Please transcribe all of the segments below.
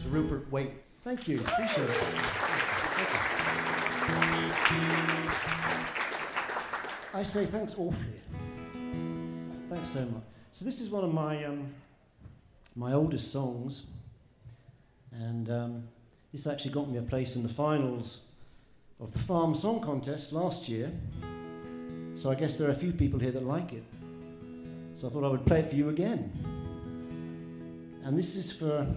to Rupert Wates. Thank you. Appreciate it. Thank you. I say thanks awfully. Thanks so much. So this is one of my oldest songs, and this actually got me a place in the finals of the Farm Song Contest last year. So I guess there are a few people here that like it. So I thought I would play it for you again. And this is for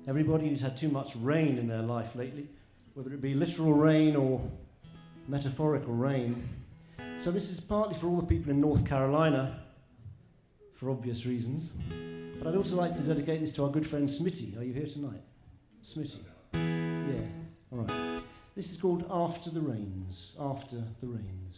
everybody who's had too much rain in their life lately, whether it be literal rain or metaphorical rain. So this is partly for all the people in North Carolina, for obvious reasons. But I'd also like to dedicate this to our good friend Smitty. Are you here tonight? Smitty? Yeah, all right. This is called After the Rains. After the Rains.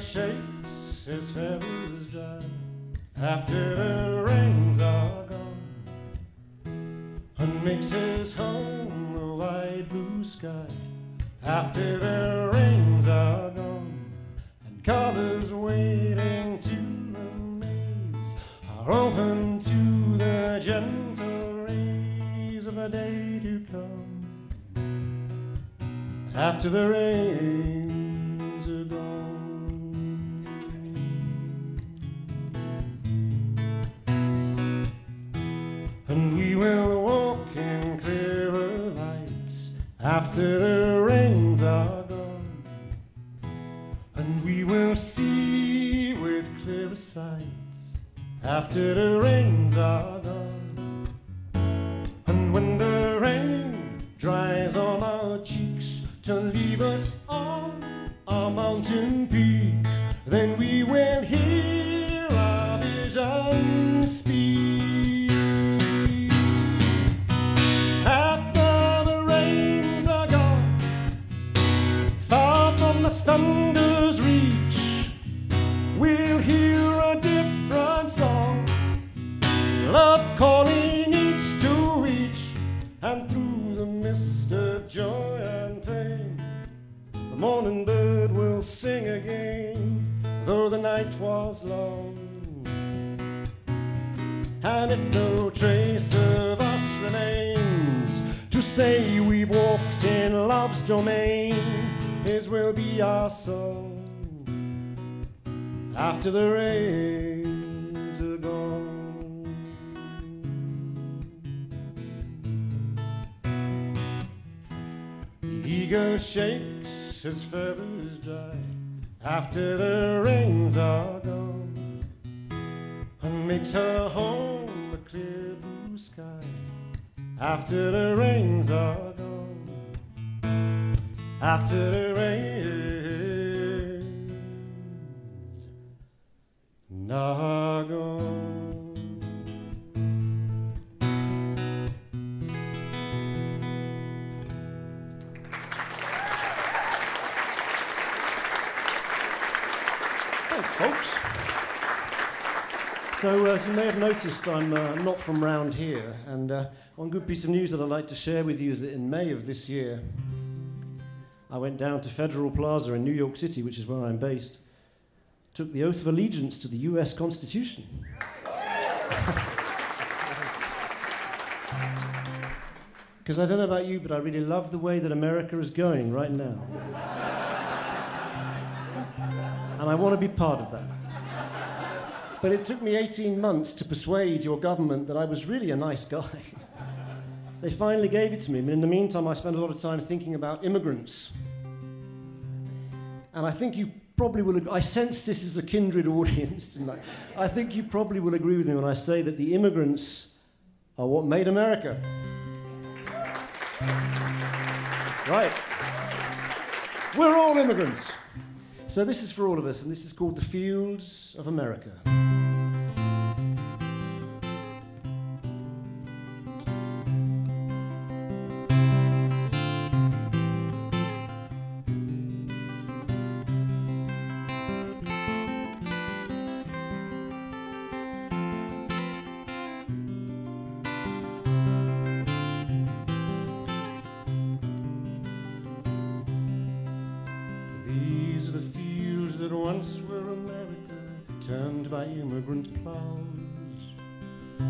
Shakes his feathers dry after the rains are gone, and makes his home the wide blue sky after the rains are gone, and colors waiting to amaze are open to the gentle rays of the day to come after the rains are gone. And we will walk in clearer light after the rains are gone, and we will see with clearer sight after the rains are gone. And when the rain dries on our cheeks to leave us on our mountain peak, then we will hear our vision speak. Thunder's reach, we'll hear a different song, love calling each to each, and through the mist of joy and pain, the morning bird will sing again, though the night was long. And if no trace of us remains to say we've walked in love's domain, his will be our song after the rains are gone. The eagle shakes his feathers dry after the rains are gone, and makes her home a clear blue sky after the rains are gone. After the rains are gone. Thanks, folks. So, as you may have noticed, I'm not from round here, and one good piece of news that I'd like to share with you is that in May of this year, I went down to Federal Plaza in New York City, which is where I'm based, took the oath of allegiance to the US Constitution. Because I don't know about you, but I really love the way that America is going right now. And I want to be part of that. But it took me 18 months to persuade your government that I was really a nice guy. They finally gave it to me, but in the meantime I spent a lot of time thinking about immigrants. And I think you probably will I sense this is a kindred audience tonight. I think you probably will agree with me when I say that the immigrants are what made America. Right. We're all immigrants. So this is for all of us, and this is called The Fields of America. turned by immigrant plows.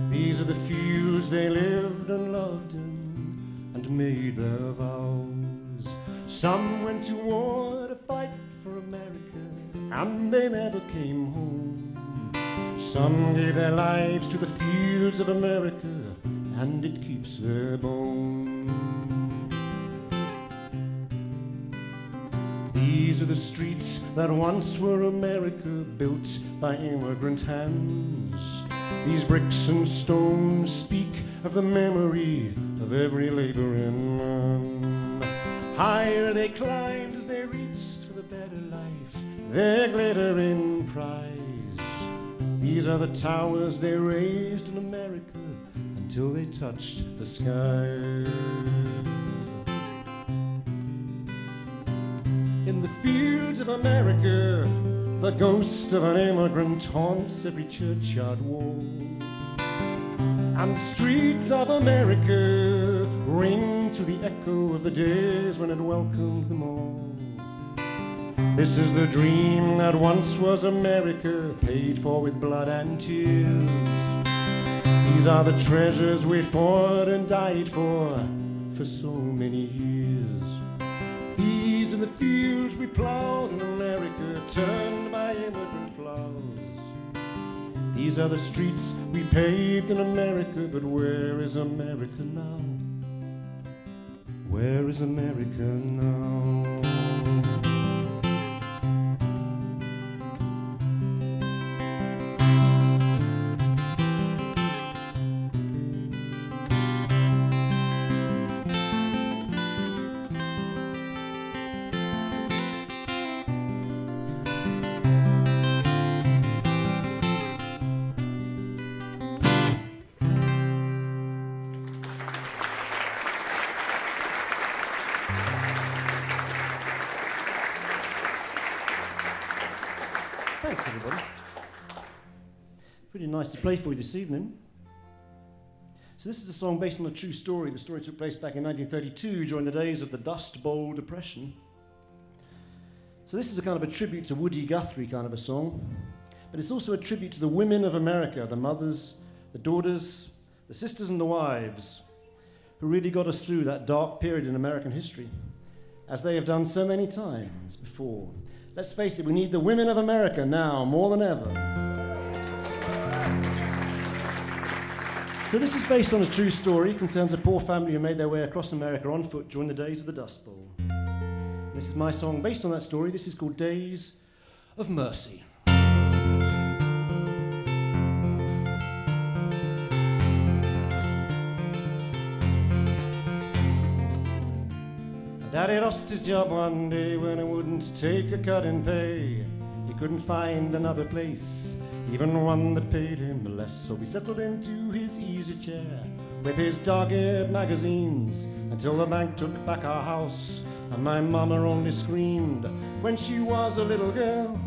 These are the fields they lived and loved in and made their vows. Some went to war to fight for America, and they never came home. Some gave their lives to the fields of America, and it keeps their bone. These are the streets that once were America, built by immigrant hands. These bricks and stones speak of the memory of every laboring man. Higher they climbed as they reached for the better life, their glittering prize. These are the towers they raised in America until they touched the sky. In the fields of America, the ghost of an immigrant haunts every churchyard wall. And the streets of America ring to the echo of the days when it welcomed them all. This is the dream that once was America, paid for with blood and tears. These are the treasures we fought and died for so many years. These are the fields we plowed in America, turned by immigrant plows. These are the streets we paved in America, but where is America now? Where is America now? Thanks, everybody. Pretty nice to play for you this evening. So this is a song based on a true story. The story took place back in 1932 during the days of the Dust Bowl Depression. So this is a kind of a tribute to Woody Guthrie kind of a song, but it's also a tribute to the women of America, the mothers, the daughters, the sisters and the wives, who really got us through that dark period in American history, as they have done so many times before. Let's face it, we need the women of America now more than ever. So this is based on a true story. It concerns a poor family who made their way across America on foot during the days of the Dust Bowl. This is my song based on that story. This is called Days of Mercy. Daddy lost his job one day when he wouldn't take a cut in pay. He couldn't find another place, even one that paid him less. So he settled into his easy chair with his dog-eared magazines until the bank took back our house, and my mama only screamed when she was a little girl.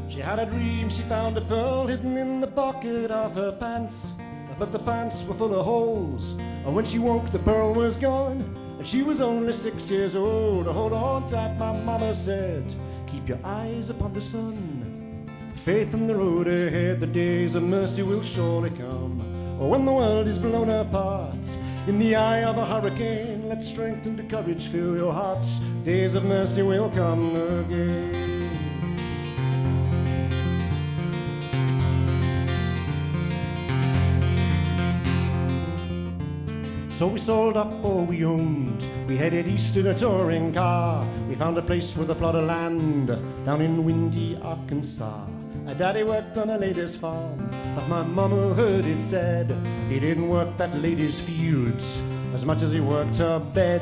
She had a dream she found a pearl hidden in the pocket of her pants, but the pants were full of holes, and when she woke the pearl was gone. And she was only 6 years old. Hold on tight, my mama said, keep your eyes upon the sun. Faith in the road ahead, the days of mercy will surely come. Or when the world is blown apart in the eye of a hurricane, let strength and courage fill your hearts. Days of mercy will come again. So we sold up all we owned, we headed east in a touring car. We found a place with a plot of land down in windy Arkansas. My daddy worked on a lady's farm, but my mama heard it said he didn't work that lady's fields as much as he worked her bed.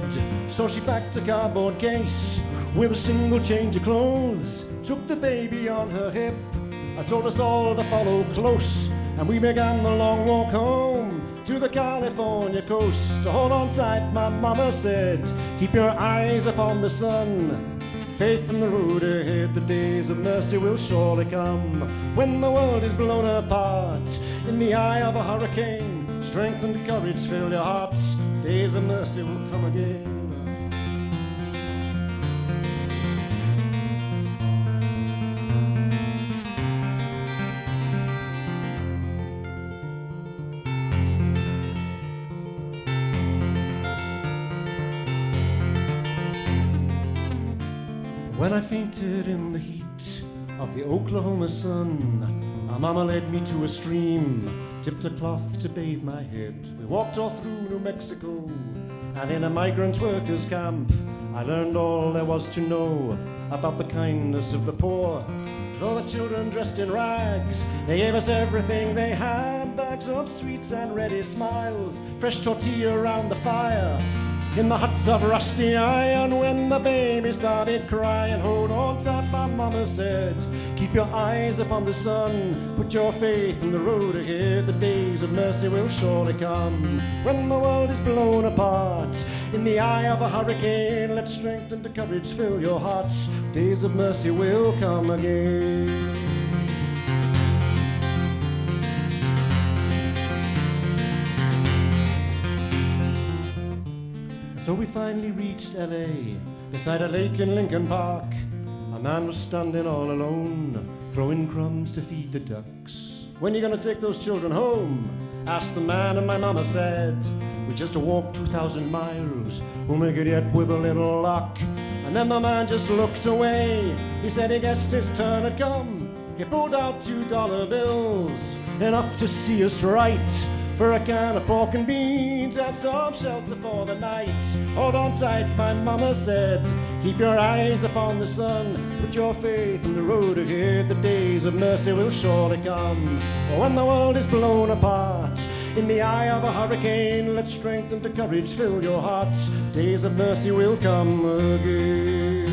So she packed a cardboard case with a single change of clothes, took the baby on her hip, and told us all to follow close. And we began the long walk home to the California coast. Hold on tight, my mama said, keep your eyes upon the sun. Faith in the road ahead, the days of mercy will surely come. When the world is blown apart in the eye of a hurricane, strength and courage fill your hearts. Days of mercy will come again. When I fainted in the heat of the Oklahoma sun, my mama led me to a stream, dipped a cloth to bathe my head. We walked all through New Mexico, and in a migrant workers' camp, I learned all there was to know about the kindness of the poor. Though the children dressed in rags, they gave us everything they had, bags of sweets and ready smiles, fresh tortilla around the fire. In the huts of rusty iron, when the baby started crying, hold on tight, my mama said, keep your eyes upon the sun, put your faith in the road ahead, the days of mercy will surely come. When the world is blown apart, in the eye of a hurricane, let strength and courage fill your hearts, days of mercy will come again. So we finally reached L.A., beside a lake in Lincoln Park. A man was standing all alone, throwing crumbs to feed the ducks. When you gonna take those children home? Asked the man, and my mama said, we just walked 2,000 miles, we'll make it yet with a little luck. And then the man just looked away, he said he guessed his turn had come. He pulled out $2 bills, enough to see us right, for a can of pork and beans and some shelter for the night. Hold on tight, my mama said, keep your eyes upon the sun, put your faith in the road ahead, the days of mercy will surely come. When the world is blown apart, in the eye of a hurricane, let strength and courage fill your hearts, days of mercy will come again.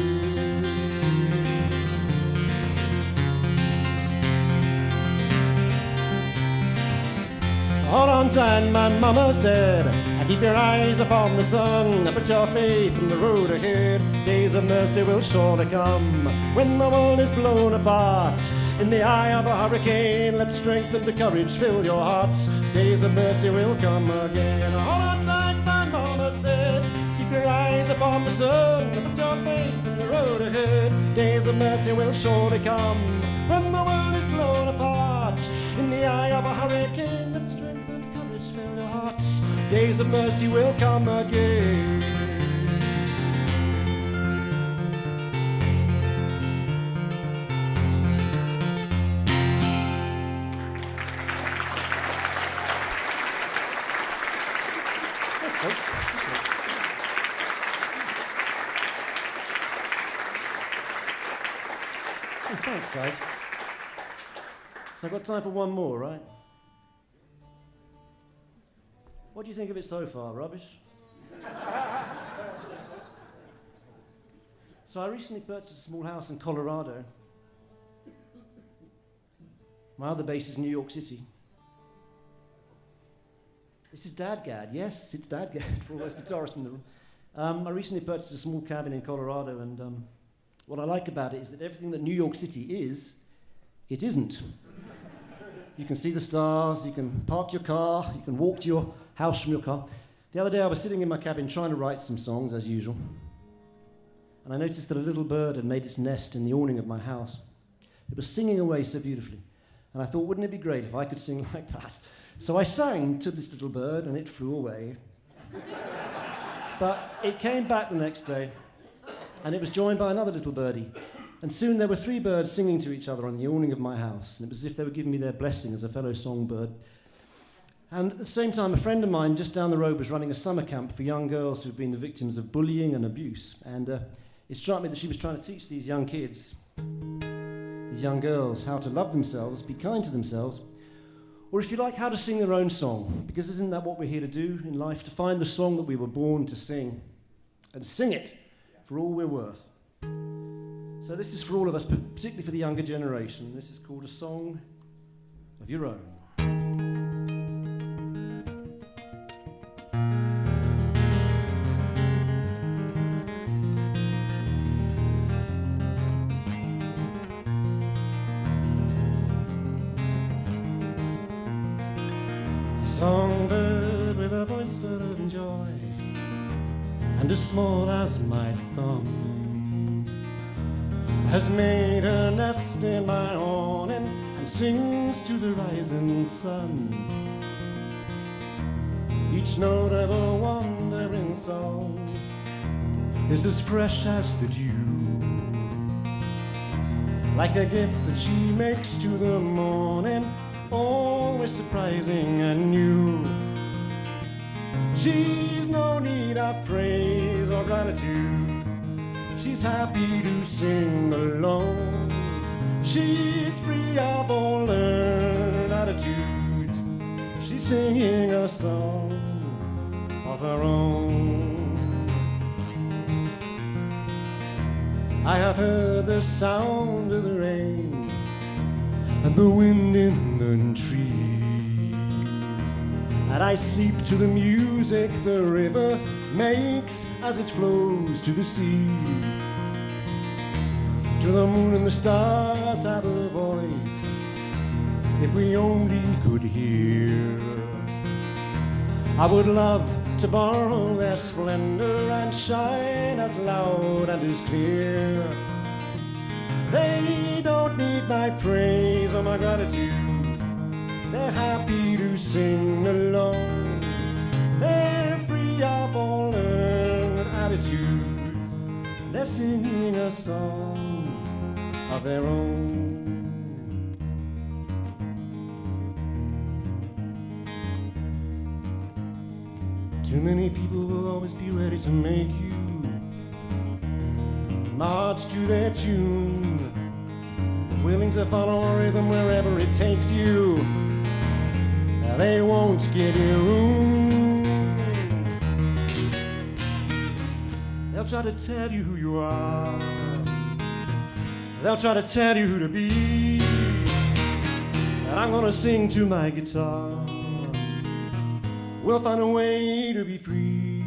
Hold on tight, my mama said, keep your eyes upon the sun, put your faith in the road ahead, days of mercy will surely come. When the world is blown apart, in the eye of a hurricane, let strength and courage fill your hearts, days of mercy will come again. Hold on tight, my mama said, keep your eyes upon the sun, put your faith in the road ahead, days of mercy will surely come. When the world is blown apart, in the eye of a hurricane, let strength and courage fill your hearts, days of mercy will come again. Oh, thanks, guys. So I've got time for one more, right? What do you think of it so far? Rubbish? So I recently purchased a small house in Colorado. My other base is New York City. This is Dadgad. Yes, it's Dadgad for all those guitarists in the room. I recently purchased a small cabin in Colorado, and what I like about it is that everything that New York City is, it isn't. You can see the stars, you can park your car, you can walk to your house from your car. The other day I was sitting in my cabin trying to write some songs, as usual, and I noticed that a little bird had made its nest in the awning of my house. It was singing away so beautifully, and I thought, wouldn't it be great if I could sing like that? So I sang to this little bird, and it flew away. But it came back the next day, and it was joined by another little birdie. And soon there were 3 birds singing to each other on the awning of my house, and it was as if they were giving me their blessing as a fellow songbird. And at the same time, a friend of mine just down the road was running a summer camp for young girls who've been the victims of bullying and abuse. And it struck me that she was trying to teach these young kids, these young girls, how to love themselves, be kind to themselves, or if you like, how to sing their own song. Because isn't that what we're here to do in life? To find the song that we were born to sing, and sing it for all we're worth. So this is for all of us, particularly for the younger generation. This is called A Song of Your Own. A songbird with a voice full of joy, and as small as my thumb, has made a nest in my awning and sings to the rising sun. Each note of a wandering song is as fresh as the dew, like a gift that she makes to the morning, always surprising and new. She's no need of praise or gratitude, she's happy to sing along. She's free of all learned attitudes, she's singing a song of her own. I have heard the sound of the rain and the wind in the trees, and I sleep to the music the river makes as it flows to the sea. To the moon and the stars have a voice, if we only could hear. I would love to borrow their splendor and shine as loud and as clear. They don't need my praise or my gratitude, they're happy to sing along. They're free of all learned attitudes, they're singing a song of their own. Too many people will always be ready to make you march to their tune, willing to follow a rhythm wherever it takes you. They won't give you room. They'll try to tell you who you are, they'll try to tell you who to be, and I'm gonna sing to my guitar. We'll find a way to be free.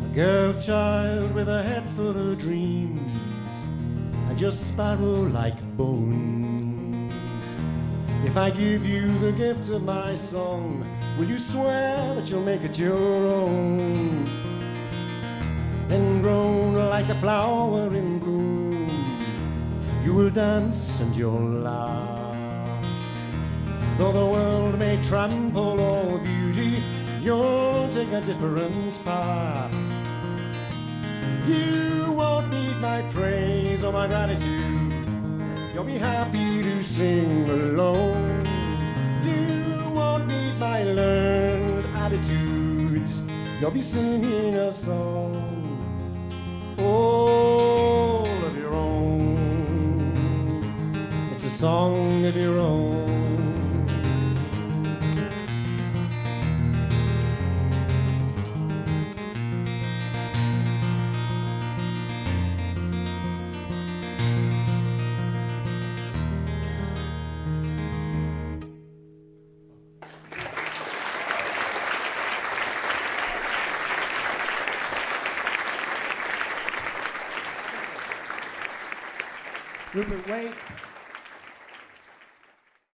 A girl child with a head full of dreams and just spiral like bones. If I give you the gift of my song, will you swear that you'll make it your own? Then grown like a flower in bloom, you will dance and you'll laugh. Though the world may trample all beauty, you'll take a different path. You won't need my praise or my gratitude, you'll be happy to sing alone. You won't need my learned attitudes, you'll be singing a song all of your own. It's a song of your own. Rupert Wates.